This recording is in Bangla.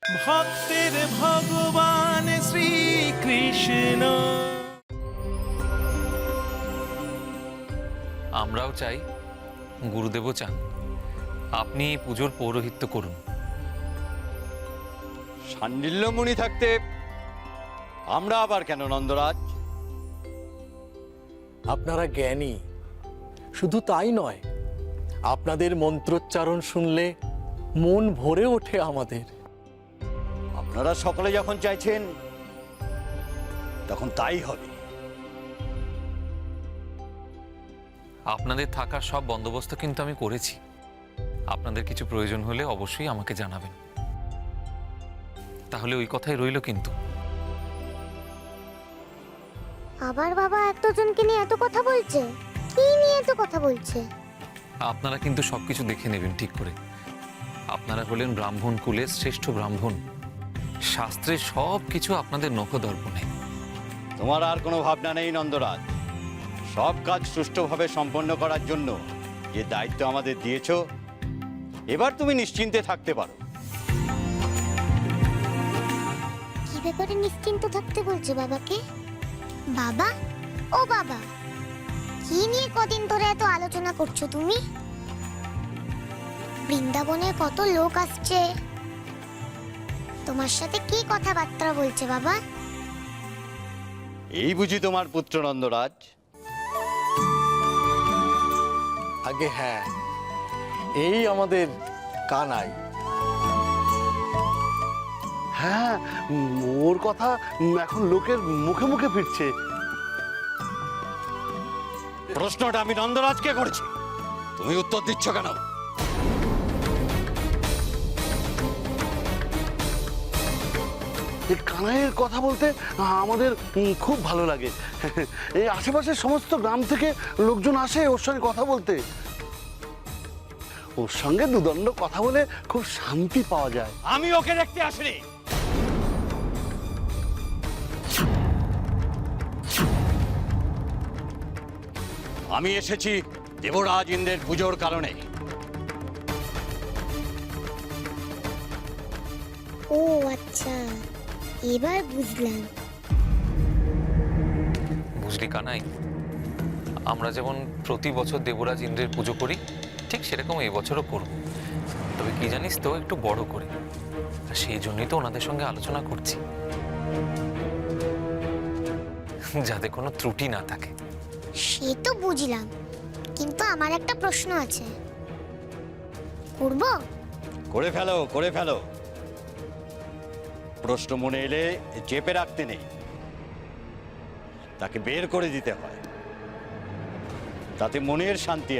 ভক্তের ভগবান শ্রীকৃষ্ণ। আমরাও চাই, গুরুদেবও চান, আপনি পুজোর পৌরোহিত্য করুন। শাণ্ডিল্যমুনি থাকতে আমরা আবার কেন নন্দরাজ? আপনারা জ্ঞানী, শুধু তাই নয়, আপনাদের মন্ত্রোচ্চারণ শুনলে মন ভরে ওঠে আমাদের। আপনারা সকলে যখন চাইছেন তখন তাই হবে। আপনাদের থাকার সব বন্দোবস্ত কিন্তু আমি করেছি। আপনাদের কিছু প্রয়োজন হলে অবশ্যই আমাকে জানাবেন। তাহলে ওই কথাই রইল কিন্তু। আবার বাবা এতজনকে নিয়ে এত কথা বলছে, কি নিয়ে এত কথা বলছে? আপনারা কিন্তু সবকিছু দেখে নেবেন ঠিক করে। আপনারা হলেন ব্রাহ্মণ কুলের শ্রেষ্ঠ ব্রাহ্মণ, শাস্ত্রের সব কিছু আপনাদের নখদর্পণে। তোমার আর কোনো ভাবনা নেই নন্দরাজ। সব কাজ সুষ্ঠুভাবে সম্পন্ন করার জন্য যে দায়িত্ব আমাদের দিয়েছো, এবার তুমি নিশ্চিন্তে থাকতে পারো। কি ব্যাপারে নিশ্চিন্ত থাকতে বলছে বাবাকে? বাবা, ও বাবা, কি নিয়ে কদিন ধরে এত আলোচনা করছো তুমি? বৃন্দাবনে কত লোক আসছে, তোমার সাথে কি কথাবার্তা বলছে বাবা? এই বুঝি তোমার পুত্র নন্দরাজ? আগে হ্যাঁ, এই আমাদের কানাই। হ্যাঁ, ওর কথা এখন লোকের মুখে মুখে ফিরছে। প্রশ্নটা আমি নন্দরাজকে করেছি, তুমি উত্তর দিচ্ছ কেন? এই কানাইয়ের কথা বলতে আমাদের খুব ভালো লাগে। এই আশেপাশের সমস্ত গ্রাম থেকে লোকজন আসে ওর সঙ্গে কথা বলতে। ওর সঙ্গে দুদণ্ড কথা বলে খুব শান্তি পাওয়া যায়। আমি ওকে দেখতে আসিনি। আমি এসেছি দেবরাজ ইন্দ্রের পুজোর কারণে। ও আচ্ছা, এবার বুঝলাম। বুঝলি কানাই, আমরা যেমন প্রতি বছর দেবরাজ ইন্দ্রের পুজো করি, ঠিক সেরকম এই বছরও করব। তবে কি জানিস তো, একটু বড় করে। আর সেই জন্যই তো ওনাদের সঙ্গে আলোচনা করছি, যাতে কোনো ত্রুটি না থাকে। সে তো বুঝলাম, কিন্তু আমার একটা প্রশ্ন আছে। করব? করে ফেলো, করে ফেলো। প্রশ্ন মনে এলে চেপে রাখতে নেই, তাকে বের করে দিতে হয়, তাতে মনের শান্তি।